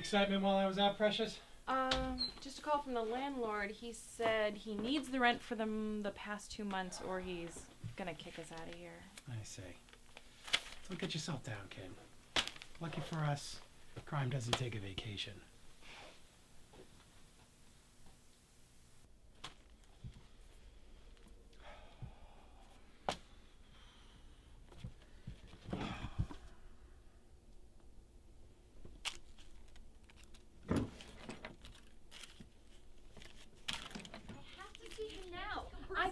excitement while I was out, Precious? Just a call from the landlord. He said he needs the rent for the past 2 months or he's gonna kick us out of here. I see. So get yourself down, kid. Lucky for us, crime doesn't take a vacation.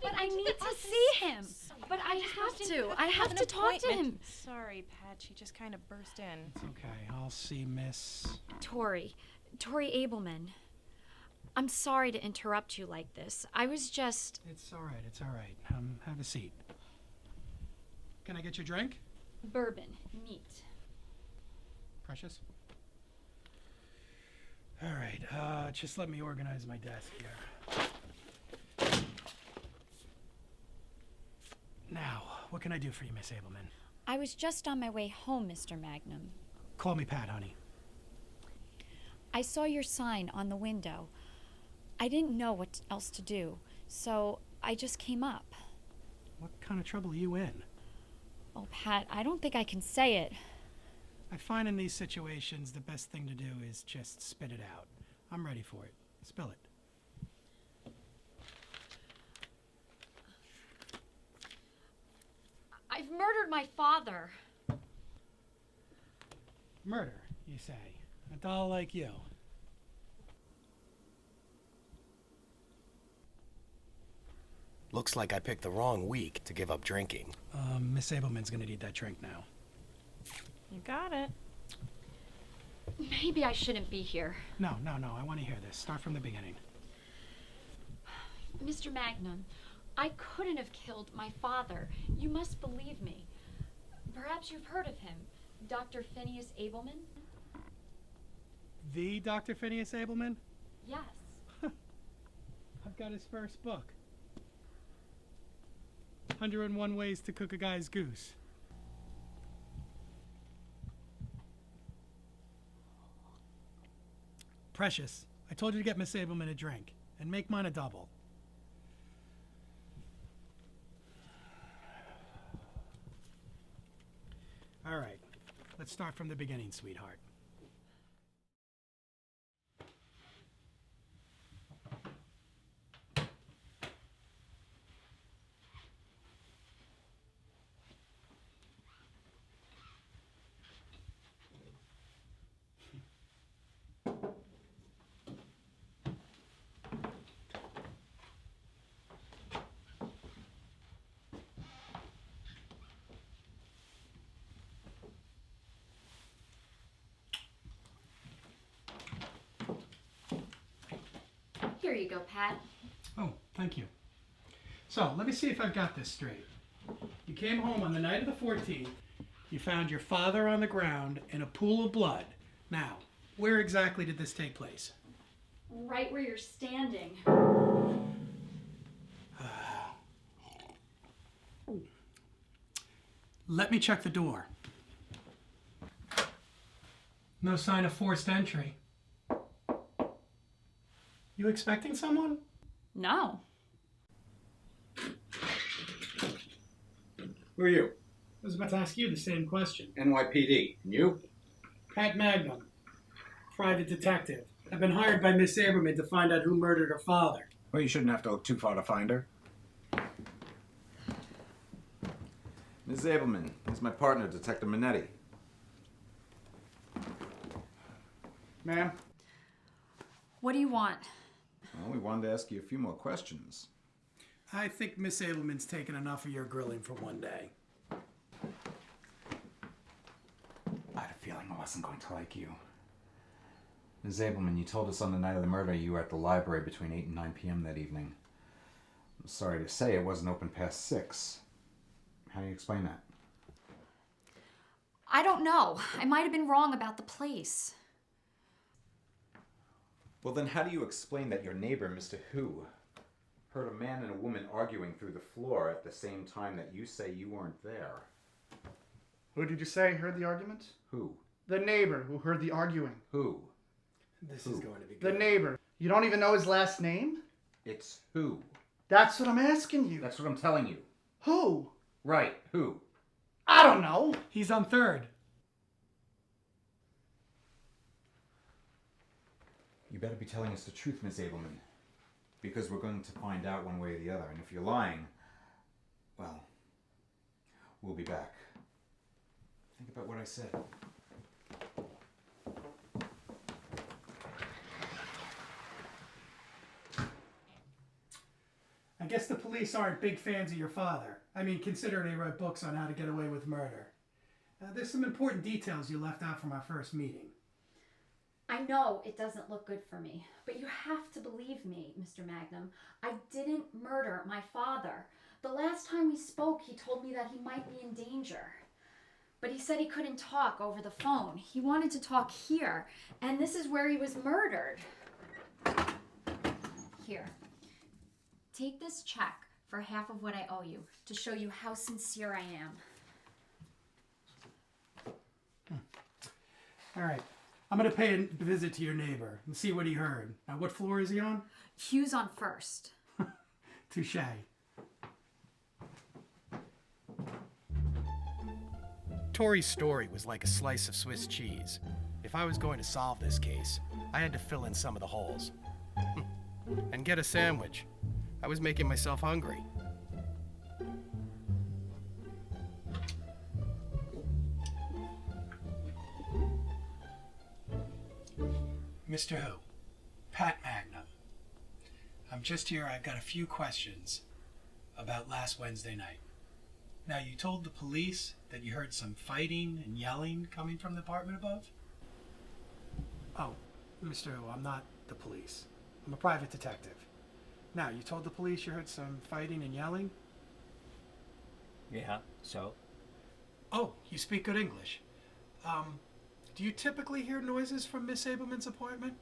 But I need to see him. But I have to. I have to talk to him. Sorry, Pat. She just kind of burst in. It's okay. I'll see Miss... Tori Abelman. I'm sorry to interrupt you like this. I was just... It's all right. It's all right. Have a seat. Can I get your drink? Bourbon. Neat. Precious? All right. Just let me organize my desk here. Now, what can I do for you, Miss Abelman? I was just on my way home, Mr. Magnum. Call me Pat, honey. I saw your sign on the window. I didn't know what else to do, so I just came up. What kind of trouble are you in? Oh, Pat, I don't think I can say it. I find in these situations the best thing to do is just spit it out. I'm ready for it. Spill it. I've murdered my father. Murder, you say? A doll like you? Looks like I picked the wrong week to give up drinking. Miss Abelman's gonna need that drink now. You got it. Maybe I shouldn't be here. No, I want to hear this. Start from the beginning. Mr. Magnum, I couldn't have killed my father. You must believe me. Perhaps you've heard of him, Dr. Phineas Abelman? The Dr. Phineas Abelman? Yes. I've got his first book. 101 Ways to Cook a Guy's Goose. Precious, I told you to get Miss Abelman a drink, and make mine a double. All right, let's start from the beginning, sweetheart. Here you go, Pat. Oh, thank you. So, let me see if I've got this straight. You came home on the night of the 14th. You found your father on the ground in a pool of blood. Now, where exactly did this take place? Right where you're standing. Let me check the door. No sign of forced entry. You expecting someone? No. Who are you? I was about to ask you the same question. NYPD. And you? Pat Magnum, private detective. I've been hired by Miss Abelman to find out who murdered her father. Well, you shouldn't have to look too far to find her. Ms. Abelman, this is my partner, Detective Minetti. Ma'am? What do you want? Well, we wanted to ask you a few more questions. I think Miss Abelman's taken enough of your grilling for one day. I had a feeling I wasn't going to like you. Ms. Abelman, you told us on the night of the murder you were at the library between 8 and 9 p.m. that evening. I'm sorry to say it wasn't open past 6. How do you explain that? I don't know. I might have been wrong about the place. Well, then how do you explain that your neighbor, Mr. Who, heard a man and a woman arguing through the floor at the same time that you say you weren't there? Who did you say heard the argument? Who? The neighbor who heard the arguing. Who? This is going to be The good. neighbor. You don't even know his last name? It's who? That's what I'm asking you. That's what I'm telling you. Who? Right, who? I don't know. He's on third. You better be telling us the truth, Miss Abelman. Because we're going to find out one way or the other. And if you're lying, well, we'll be back. Think about what I said. I guess the police aren't big fans of your father. I mean, considering they wrote books on how to get away with murder. There's some important details you left out from our first meeting. I know it doesn't look good for me, but you have to believe me, Mr. Magnum. I didn't murder my father. The last time we spoke, he told me that he might be in danger. But he said he couldn't talk over the phone. He wanted to talk here, and this is where he was murdered. Here. Take this check for half of what I owe you to show you how sincere I am. All right. I'm going to pay a visit to your neighbor and see what he heard. Now, what floor is he on? Hugh's on first. Touche. Tori's story was like a slice of Swiss cheese. If I was going to solve this case, I had to fill in some of the holes. And get a sandwich. I was making myself hungry. Mr. Who? Pat Magnum. I'm just here. I've got a few questions about last Wednesday night. Now, you told the police that you heard some fighting and yelling coming from the apartment above? Oh, Mr. Who, I'm not the police. I'm a private detective. Now, you told the police you heard some fighting and yelling? Yeah, so? Oh, you speak good English. Do you typically hear noises from Miss Abelman's apartment?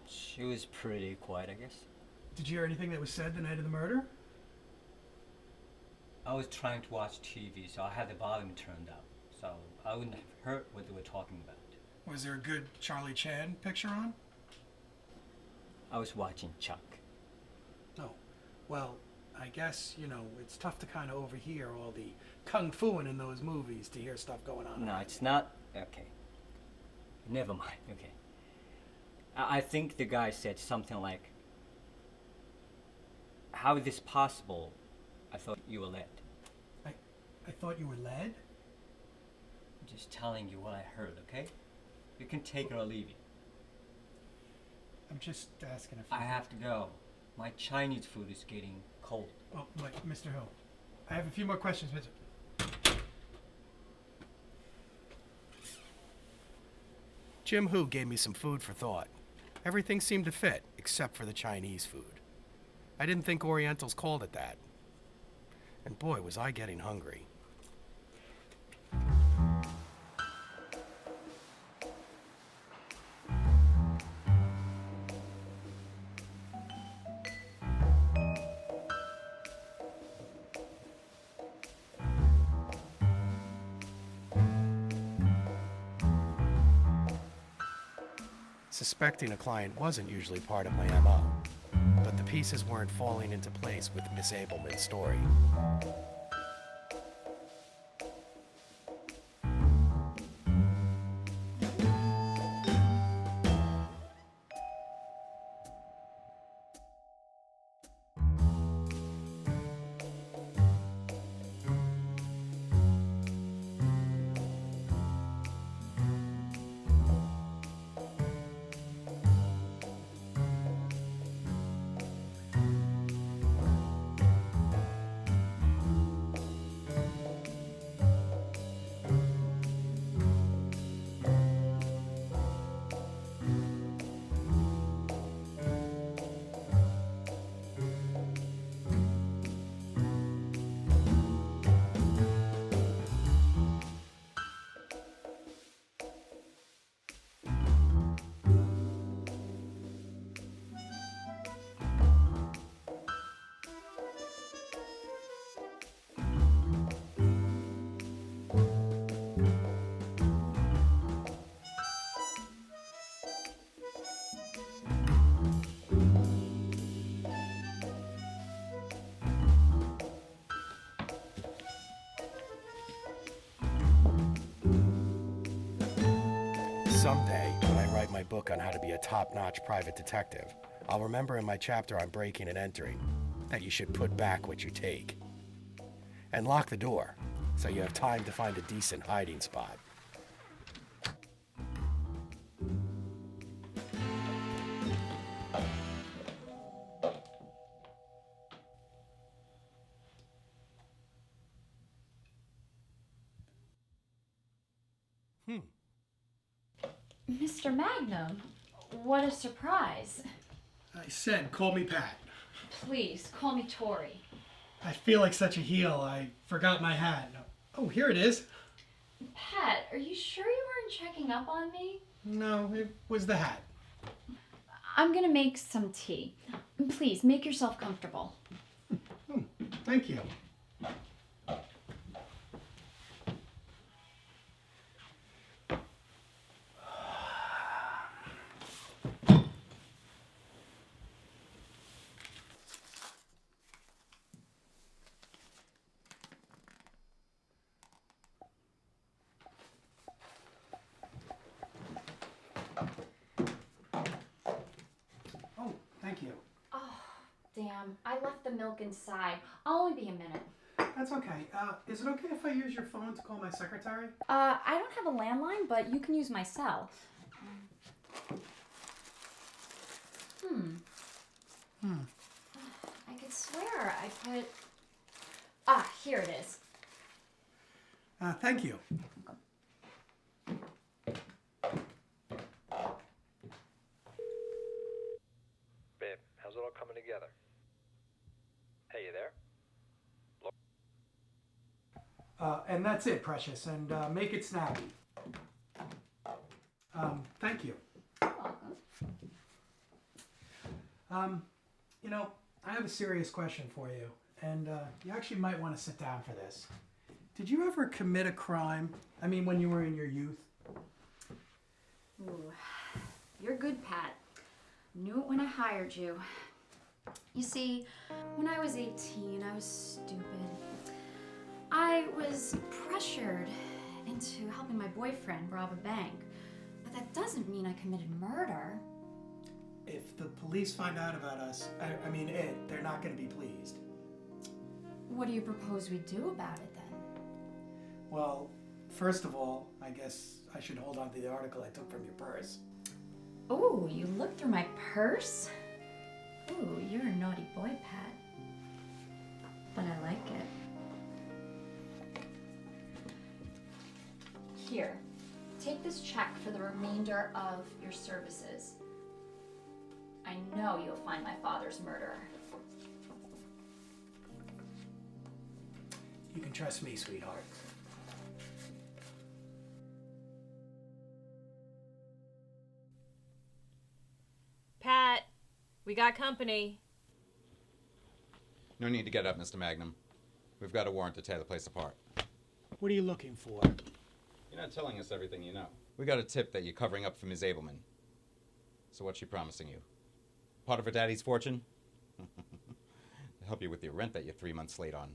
She was pretty quiet, I guess. Did you hear anything that was said the night of the murder? I was trying to watch TV, so I had the volume turned up, so I wouldn't have heard what they were talking about. Was there a good Charlie Chan picture on? I was watching Chuck. Oh, well, I guess, it's tough to kind of overhear all the kung fuing in those movies to hear stuff going on. No, it's not. Okay. Never mind, okay. I think the guy said something like, "How is this possible? I thought you were led." I thought you were led? I'm just telling you what I heard, okay? You can take it or leave it. I'm just asking if I have to go. My Chinese food is getting cold. Oh, wait, Mr. Hill. I have a few more questions, Mr. Jim Hu gave me some food for thought. Everything seemed to fit, except for the Chinese food. I didn't think Orientals called it that. And boy, was I getting hungry. Suspecting a client wasn't usually part of my MO, but the pieces weren't falling into place with Miss Abelman's story. Someday, when I write my book on how to be a top-notch private detective, I'll remember in my chapter on breaking and entering that you should put back what you take. And lock the door, so you have time to find a decent hiding spot. Mr. Magnum, what a surprise. I said, call me Pat. Please, call me Tori. I feel like such a heel. I forgot my hat. Oh, here it is. Pat, are you sure you weren't checking up on me? No, it was the hat. I'm gonna make some tea. Please, make yourself comfortable. Thank you. Oh, thank you. Oh, damn. I left the milk inside. I'll only be a minute. That's okay. Is it okay if I use your phone to call my secretary? I don't have a landline, but you can use my cell. I could swear I put... here it is. Thank you. Babe, how's it all coming together? Hey, you there? And that's it, Precious, and make it snappy. Thank you. You're welcome. You know, I have a serious question for you, and you actually might want to sit down for this. Did you ever commit a crime? I mean, when you were in your youth? Ooh, you're good, Pat. Knew it when I hired you. You see, when I was 18, I was stupid. I was pressured into helping my boyfriend rob a bank. But that doesn't mean I committed murder. If the police find out about us, they're not going to be pleased. What do you propose we do about it then? Well, first of all, I guess I should hold on to the article I took from your purse. Oh, you looked through my purse? Ooh, you're a naughty boy, Pat. But I like it. Here, take this check for the remainder of your services. I know you'll find my father's murderer. You can trust me, sweetheart. Pat, we got company. No need to get up, Mr. Magnum. We've got a warrant to tear the place apart. What are you looking for? You're not telling us everything you know. We got a tip that you're covering up for Ms. Abelman. So what's she promising you? Part of her daddy's fortune? To help you with your rent that you're 3 months late on.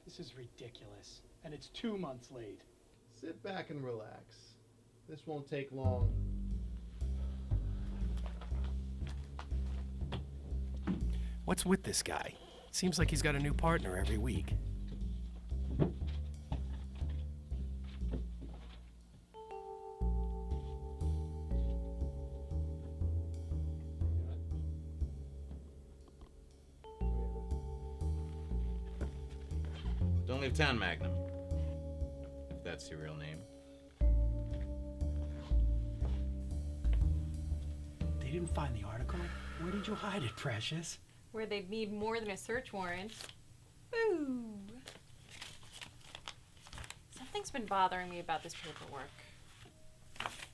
This is ridiculous. And it's 2 months late. Sit back and relax. This won't take long. What's with this guy? Seems like he's got a new partner every week. Don't leave town, Magnum. If that's your real name. They didn't find the article? Where did you hide it, Precious? Where they'd need more than a search warrant. Ooh. Something's been bothering me about this paperwork.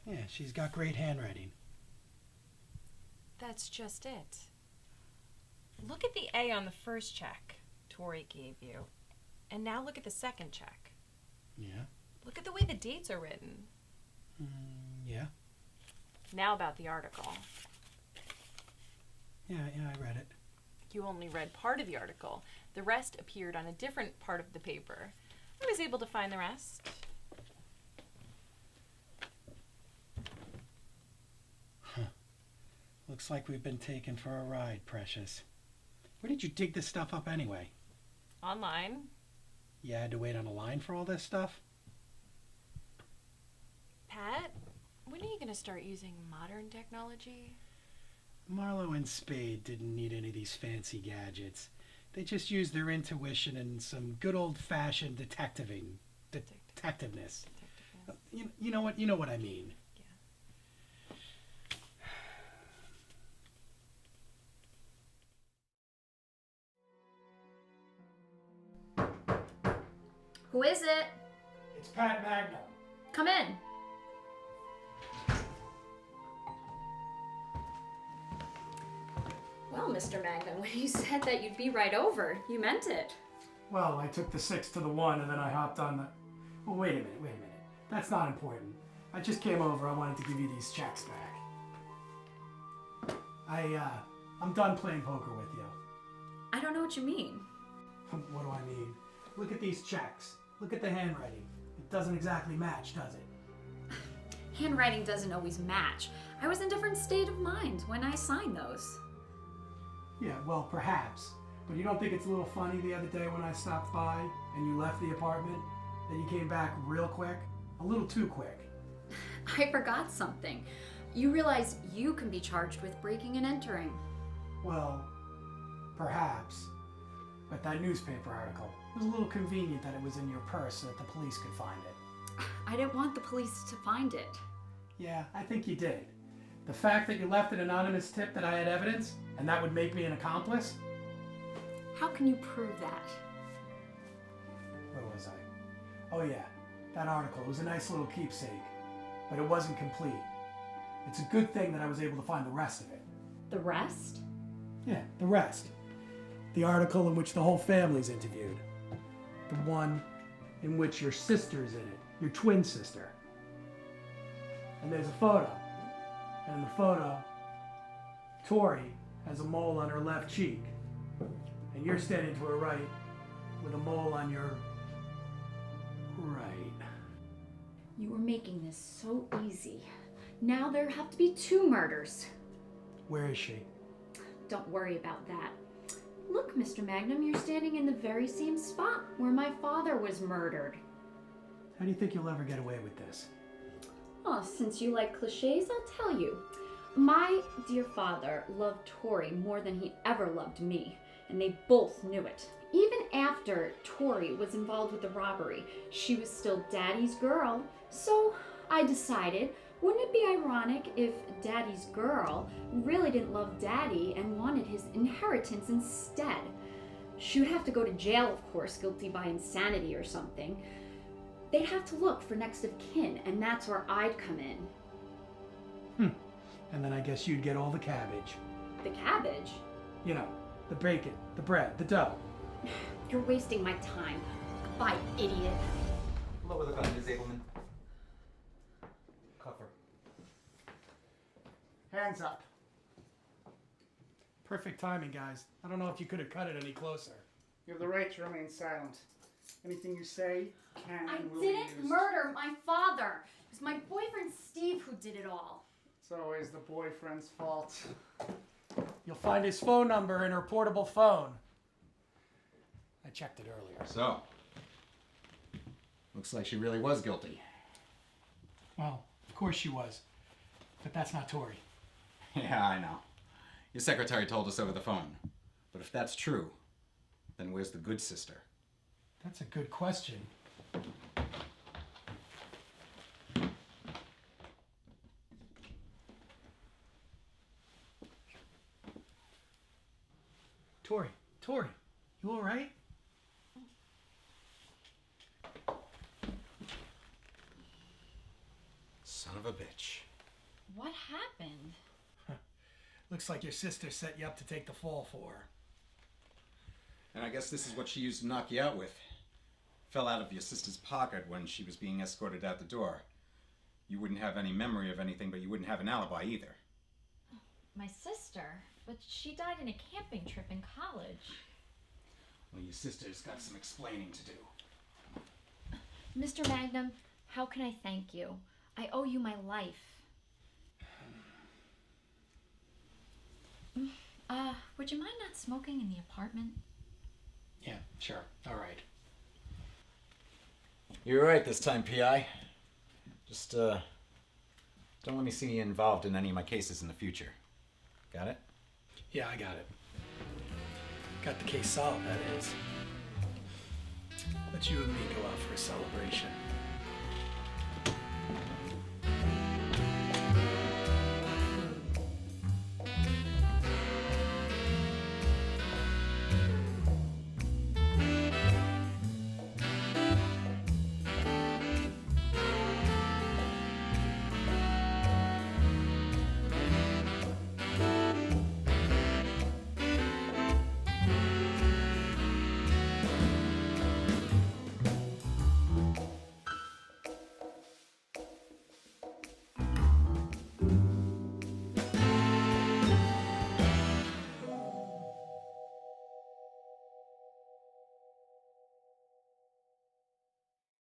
Yeah, she's got great handwriting. That's just it. Look at the A on the first check Tori gave you. And now look at the second check. Yeah? Look at the way the dates are written. Yeah? Now about the article. Yeah, I read it. You only read part of the article. The rest appeared on a different part of the paper. I was able to find the rest. Looks like we've been taken for a ride, Precious. Where did you dig this stuff up anyway? Online. You had to wait on a line for all this stuff? Pat, when are you going to start using modern technology? Marlowe and Spade didn't need any of these fancy gadgets. They just used their intuition and some good old-fashioned detectiveness. You know what? You know what I mean. Who is it? It's Pat Magnum. Come in. Well, Mr. Magnum, when you said that you'd be right over, you meant it. Well, I took the 6 to the 1 and then I hopped on the... Well, wait a minute. That's not important. I just came over. I wanted to give you these checks back. I'm done playing poker with you. I don't know what you mean. What do I mean? Look at these checks. Look at the handwriting. It doesn't exactly match, does it? Handwriting doesn't always match. I was in a different state of mind when I signed those. Yeah, well, perhaps. But you don't think it's a little funny the other day when I stopped by and you left the apartment? Then you came back real quick? A little too quick. I forgot something. You realize you can be charged with breaking and entering. Well, perhaps. But that newspaper article, it was a little convenient that it was in your purse so that the police could find it. I didn't want the police to find it. Yeah, I think you did. The fact that you left an anonymous tip that I had evidence, and that would make me an accomplice? How can you prove that? Where was I? Oh yeah, that article. It was a nice little keepsake, but it wasn't complete. It's a good thing that I was able to find the rest of it. The rest? Yeah, the rest. The article in which the whole family's interviewed. The one in which your sister's in it, your twin sister. And there's a photo. And in the photo, Tori has a mole on her left cheek. And you're standing to her right with a mole on your right. You were making this so easy. Now there have to be 2 murders. Where is she? Don't worry about that. Look, Mr. Magnum, you're standing in the very same spot where my father was murdered. How do you think you'll ever get away with this? Oh, since you like cliches, I'll tell you. My dear father loved Tori more than he ever loved me, and they both knew it. Even after Tori was involved with the robbery, she was still Daddy's girl. So I decided, wouldn't it be ironic if Daddy's girl really didn't love Daddy and wanted his inheritance instead? She would have to go to jail, of course, guilty by insanity or something. They'd have to look for next of kin, and that's where I'd come in. And then I guess you'd get all the cabbage. The cabbage? You know, the bacon, the bread, the dough. You're wasting my time. Goodbye, idiot. Lower the gun, Ms. Abelman. Cuff her. Hands up. Perfect timing, guys. I don't know if you could have cut it any closer. You have the right to remain silent. Anything you say can I and will be didn't used. murder my father. It was my boyfriend Steve who did it all. It's always the boyfriend's fault. You'll find his phone number in her portable phone. I checked it earlier. So, looks like she really was guilty. Well, of course she was. But that's not Tori. Yeah, I know. Your secretary told us over the phone. But if that's true, then where's the good sister? That's a good question. Tori, you all right? Son of a bitch. What happened? Looks like your sister set you up to take the fall for her. And I guess this is what she used to knock you out with. Fell out of your sister's pocket when she was being escorted out the door. You wouldn't have any memory of anything, but you wouldn't have an alibi either. My sister? But she died in a camping trip in college. Well, your sister's got some explaining to do. Mr. Magnum, how can I thank you? I owe you my life. Would you mind not smoking in the apartment? Yeah, sure. All right. You're right this time, PI. Just, don't let me see you involved in any of my cases in the future. Got it? Yeah, I got it. Got the case solved, that is. Let you and me go out for a celebration.